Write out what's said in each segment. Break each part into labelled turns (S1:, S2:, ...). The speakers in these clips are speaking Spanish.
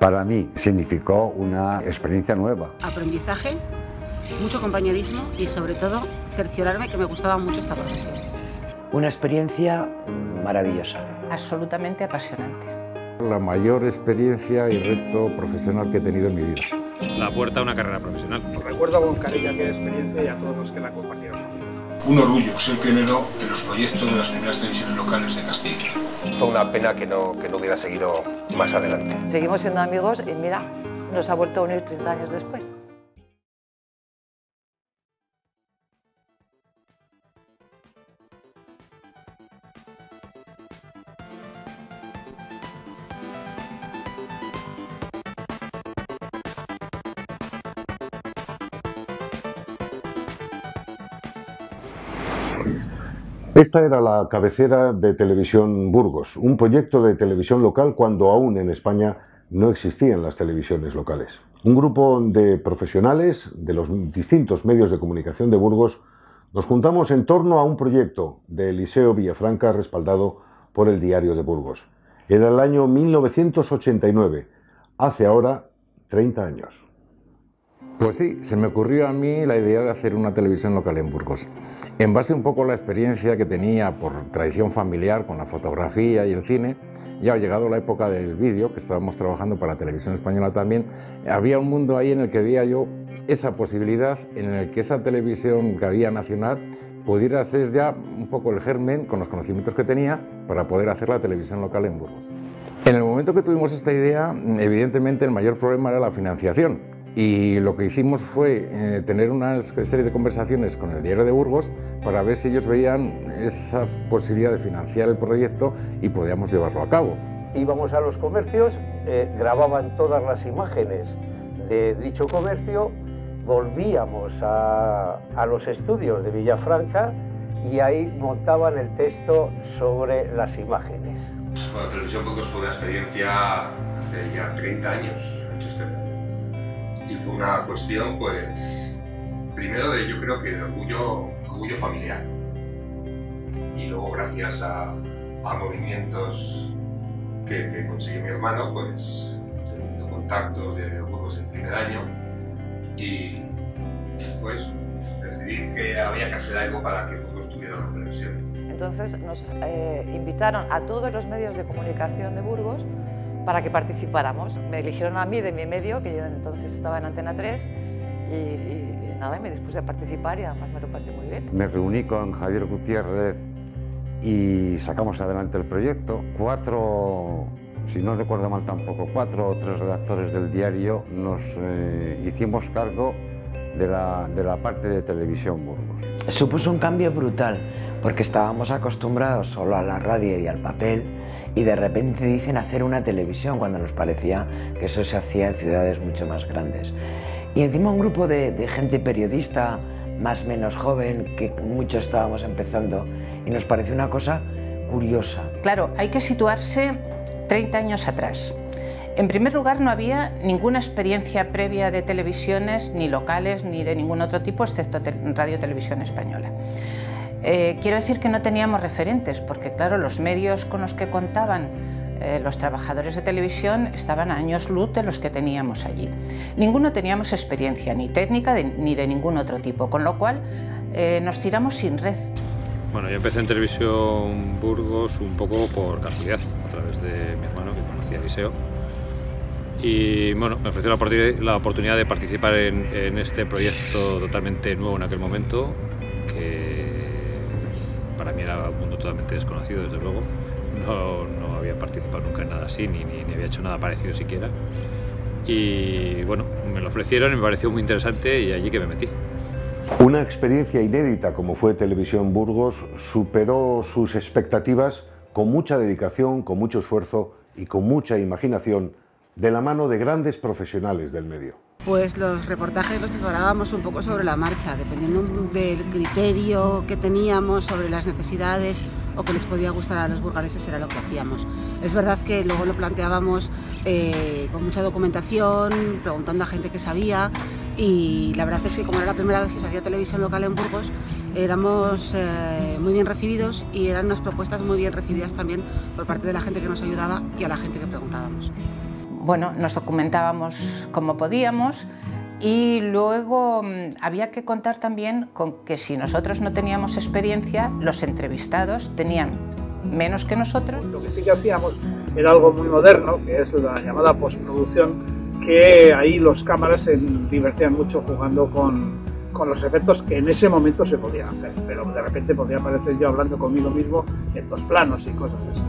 S1: Para mí significó una experiencia nueva.
S2: Aprendizaje, mucho compañerismo y sobre todo cerciorarme que me gustaba mucho esta profesión.
S3: Una experiencia maravillosa.
S4: Absolutamente apasionante.
S5: La mayor experiencia y reto profesional que he tenido en mi vida.
S6: La puerta a una carrera profesional.
S7: Recuerdo con cariño aquella experiencia y a todos los que la compartieron.
S8: Un orgullo ser pionero en los proyectos de las primeras televisiones locales de Castilla.
S9: Fue una pena que no hubiera seguido más adelante.
S10: Seguimos siendo amigos y mira, nos ha vuelto a unir 30 años después.
S11: Esta era la cabecera de Televisión Burgos, un proyecto de televisión local cuando aún en España no existían las televisiones locales. Un grupo de profesionales de los distintos medios de comunicación de Burgos nos juntamos en torno a un proyecto de Eliseo Villafranca respaldado por el Diario de Burgos. Era el año 1989, hace ahora 30 años.
S5: Pues sí, se me ocurrió a mí la idea de hacer una televisión local en Burgos. En base un poco a la experiencia que tenía por tradición familiar con la fotografía y el cine, ya ha llegado la época del vídeo, que estábamos trabajando para Televisión Española también, había un mundo ahí en el que veía yo esa posibilidad, en el que esa televisión que había nacional pudiera ser ya un poco el germen, con los conocimientos que tenía, para poder hacer la televisión local en Burgos. En el momento que tuvimos esta idea, evidentemente el mayor problema era la financiación. Y lo que hicimos fue tener una serie de conversaciones con el Diario de Burgos para ver si ellos veían esa posibilidad de financiar el proyecto y podíamos llevarlo a cabo.
S12: Íbamos a los comercios, grababan todas las imágenes de dicho comercio, volvíamos a los estudios de Villafranca y ahí montaban el texto sobre las imágenes.
S9: Bueno, Televisión Burgos fue una experiencia hace ya 30 años, hecho este. Y fue una cuestión, pues, primero yo creo que de orgullo familiar. Y luego gracias a movimientos que consiguió mi hermano, pues, teniendo contactos de Burgos en primer año. Y fue eso, decidir que había que hacer algo para que Burgos tuviera la televisión.
S10: Entonces nos invitaron a todos los medios de comunicación de Burgos para que participáramos. Me eligieron a mí de mi medio, que yo entonces estaba en Antena 3, y nada, me dispuse a participar y además me lo pasé muy bien.
S1: Me reuní con Javier Gutiérrez y sacamos adelante el proyecto. Si no recuerdo mal tampoco, 4 o 3 redactores del diario nos hicimos cargo de la parte de Televisión Burgos.
S3: Supuso un cambio brutal, porque estábamos acostumbrados solo a la radio y al papel, y de repente dicen hacer una televisión cuando nos parecía que eso se hacía en ciudades mucho más grandes. Y encima un grupo de gente periodista, más o menos joven, que muchos estábamos empezando, y nos pareció una cosa curiosa.
S4: Claro, hay que situarse 30 años atrás. En primer lugar, no había ninguna experiencia previa de televisiones, ni locales, ni de ningún otro tipo, excepto Radio Televisión Española. Quiero decir que no teníamos referentes, porque claro, los medios con los que contaban los trabajadores de televisión estaban a años luz de los que teníamos allí. Ninguno teníamos experiencia, ni técnica ni de ningún otro tipo, con lo cual nos tiramos sin red.
S6: Bueno, yo empecé en Televisión Burgos un poco por casualidad, a través de mi hermano, que conocía a Eliseo. Y bueno, me ofreció la oportunidad de participar en este proyecto totalmente nuevo en aquel momento, que para mí era un mundo totalmente desconocido, desde luego. No había participado nunca en nada así, ni había hecho nada parecido siquiera. Y bueno, me lo ofrecieron y me pareció muy interesante y allí que me metí.
S11: Una experiencia inédita como fue Televisión Burgos superó sus expectativas con mucha dedicación, con mucho esfuerzo y con mucha imaginación, de la mano de grandes profesionales del medio.
S2: Pues los reportajes los preparábamos un poco sobre la marcha, dependiendo del criterio que teníamos sobre las necesidades o que les podía gustar a los burgaleses, era lo que hacíamos. Es verdad que luego lo planteábamos con mucha documentación, preguntando a gente que sabía, y la verdad es que como era la primera vez que se hacía televisión local en Burgos, éramos muy bien recibidos y eran unas propuestas muy bien recibidas también por parte de la gente que nos ayudaba y a la gente que preguntábamos.
S4: bueno, nos documentábamos como podíamos. Y luego había que contar también con que si nosotros no teníamos experiencia, los entrevistados tenían menos que nosotros.
S7: Lo que sí que hacíamos era algo muy moderno, que es la llamada postproducción, que ahí los cámaras se divertían mucho jugando con los efectos que en ese momento se podían hacer, pero de repente podía aparecer yo hablando conmigo mismo en 2 planos y cosas así.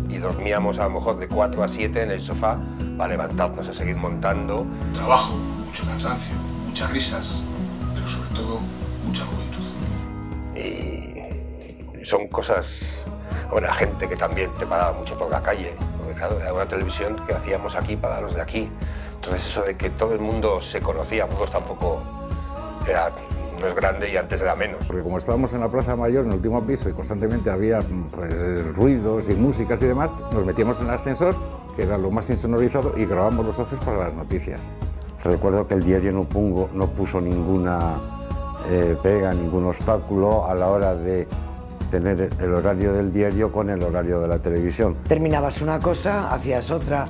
S9: Y dormíamos a lo mejor de 4 a 7 en el sofá para levantarnos a seguir montando.
S8: Trabajo, mucho cansancio, muchas risas, pero sobre todo mucha juventud.
S9: Y son cosas, bueno, la gente que también te paraba mucho por la calle, porque claro, era una televisión que hacíamos aquí para los de aquí. Entonces eso de que todo el mundo se conocía, Burgos tampoco era, no es grande y antes era menos.
S5: Porque como estábamos en la Plaza Mayor, en el último piso, y constantemente había pues, ruidos y músicas y demás, nos metíamos en el ascensor, que era lo más insonorizado, y grabamos los haces para las noticias.
S1: Recuerdo que el diario no puso ninguna pega, ningún obstáculo a la hora de tener el horario del diario con el horario de la televisión.
S3: Terminabas una cosa, hacías otra,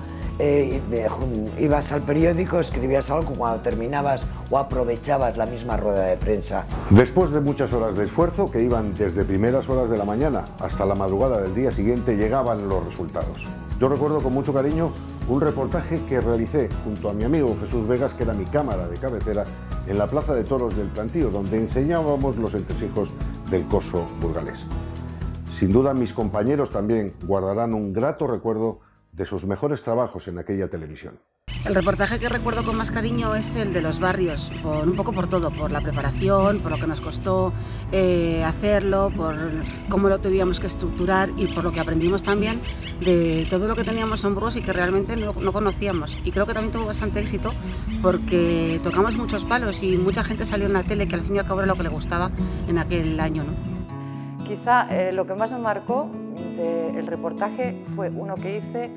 S3: ibas al periódico, escribías algo, cuando terminabas o aprovechabas la misma rueda de prensa.
S11: Después de muchas horas de esfuerzo, que iban desde primeras horas de la mañana hasta la madrugada del día siguiente, llegaban los resultados. Yo recuerdo con mucho cariño un reportaje que realicé junto a mi amigo Jesús Vegas, que era mi cámara de cabecera, en la Plaza de Toros del Plantío, donde enseñábamos los entresijos del corso burgalés. Sin duda mis compañeros también guardarán un grato recuerdo de sus mejores trabajos en aquella televisión.
S2: El reportaje que recuerdo con más cariño es el de los barrios, un poco por todo, por la preparación, por lo que nos costó hacerlo, por cómo lo teníamos que estructurar y por lo que aprendimos también de todo lo que teníamos en Burgos y que realmente no conocíamos. Y creo que también tuvo bastante éxito porque tocamos muchos palos y mucha gente salió en la tele, que al fin y al cabo era lo que le gustaba en aquel año, ¿no?
S10: Quizá lo que más me marcó del reportaje fue uno que hice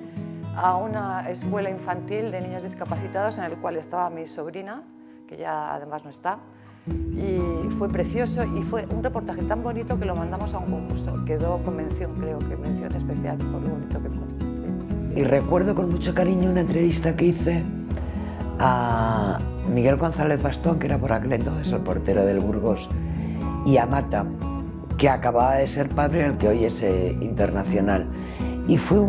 S10: a una escuela infantil de niños discapacitados en el cual estaba mi sobrina, que ya además no está, y fue precioso y fue un reportaje tan bonito que lo mandamos a un concurso. Quedó con mención, creo que mención especial por lo bonito que fue. Sí.
S3: Y recuerdo con mucho cariño una entrevista que hice a Miguel González Bastón, que era por aquel entonces el portero del Burgos, y a Mata, que acababa de ser padre del que hoy es internacional. Y fue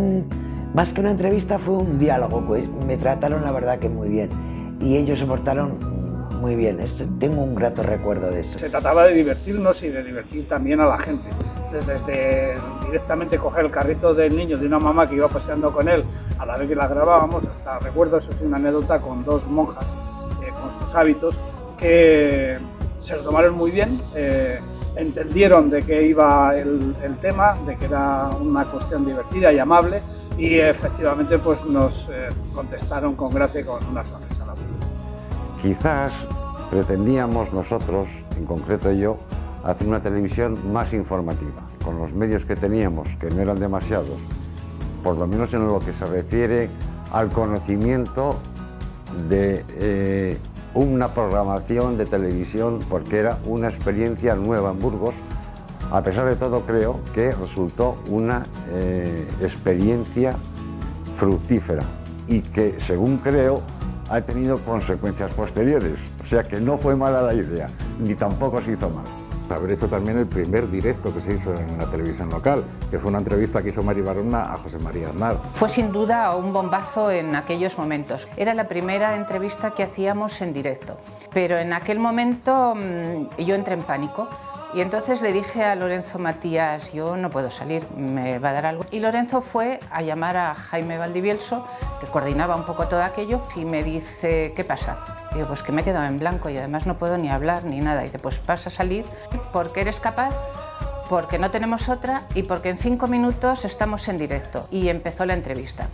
S3: más que una entrevista, fue un diálogo, pues me trataron la verdad que muy bien y ellos se portaron muy bien. Tengo un grato recuerdo de eso.
S7: Se trataba de divertirnos y de divertir también a la gente. Desde directamente coger el carrito del niño de una mamá que iba paseando con él a la vez que la grabábamos, hasta recuerdo, eso es una anécdota, con 2 monjas con sus hábitos que se lo tomaron muy bien. Entendieron de qué iba el tema, de que era una cuestión divertida y amable, y efectivamente pues nos contestaron con gracia y con una sonrisa.
S1: Quizás pretendíamos nosotros, en concreto yo, hacer una televisión más informativa, con los medios que teníamos, que no eran demasiados, por lo menos en lo que se refiere al conocimiento de una programación de televisión, porque era una experiencia nueva en Burgos. A pesar de todo, creo que resultó una experiencia fructífera y que, según creo, ha tenido consecuencias posteriores. O sea que no fue mala la idea, ni tampoco se hizo mal.
S5: Haber hecho también el primer directo que se hizo en la televisión local, que fue una entrevista que hizo Mari Barona a José María Aznar.
S4: Fue sin duda un bombazo en aquellos momentos. Era la primera entrevista que hacíamos en directo, pero en aquel momento yo entré en pánico. Y entonces le dije a Lorenzo Matías, yo no puedo salir, me va a dar algo. Y Lorenzo fue a llamar a Jaime Valdivielso, que coordinaba un poco todo aquello, y me dice, ¿qué pasa? Digo, pues que me he quedado en blanco y además no puedo ni hablar ni nada. Y dice, pues vas a salir porque eres capaz, porque no tenemos otra y porque en 5 minutos estamos en directo. Y empezó la entrevista.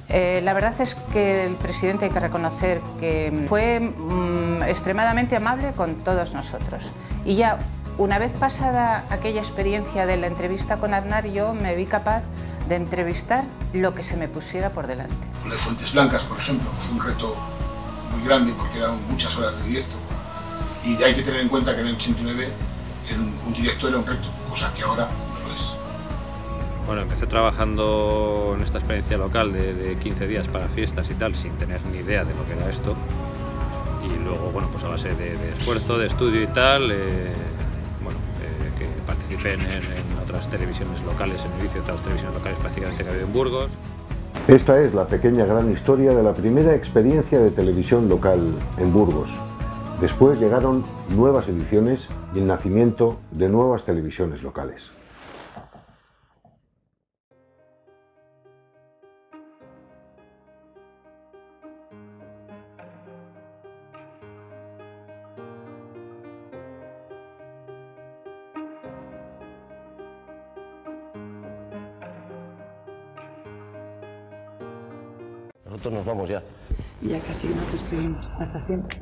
S4: La verdad es que el presidente, hay que reconocer que fue extremadamente amable con todos nosotros. Y ya una vez pasada aquella experiencia de la entrevista con Aznar, yo me vi capaz de entrevistar lo que se me pusiera por delante.
S8: Con de Fuentes Blancas, por ejemplo, que fue un reto muy grande porque eran muchas horas de directo. Y hay que tener en cuenta que en el 89 un directo era un reto, cosa que ahora no lo es.
S6: Bueno, empecé trabajando en esta experiencia local de 15 días para fiestas y tal, sin tener ni idea de lo que era esto. Y luego, bueno, pues a base de esfuerzo, de estudio y tal, que participé en otras televisiones locales, en el inicio de otras televisiones locales prácticamente que ha habido en Burgos.
S11: Esta es la pequeña gran historia de la primera experiencia de televisión local en Burgos. Después llegaron nuevas ediciones y el nacimiento de nuevas televisiones locales.
S13: Nosotros nos vamos ya.
S2: Y ya casi nos despedimos. Hasta siempre.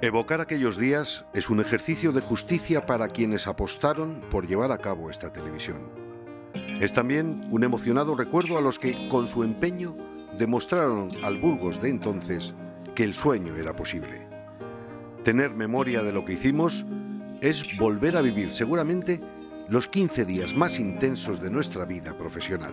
S11: Evocar aquellos días es un ejercicio de justicia para quienes apostaron por llevar a cabo esta televisión. Es también un emocionado recuerdo a los que, con su empeño, demostraron al Burgos de entonces que el sueño era posible. Tener memoria de lo que hicimos es volver a vivir seguramente los 15 días más intensos de nuestra vida profesional.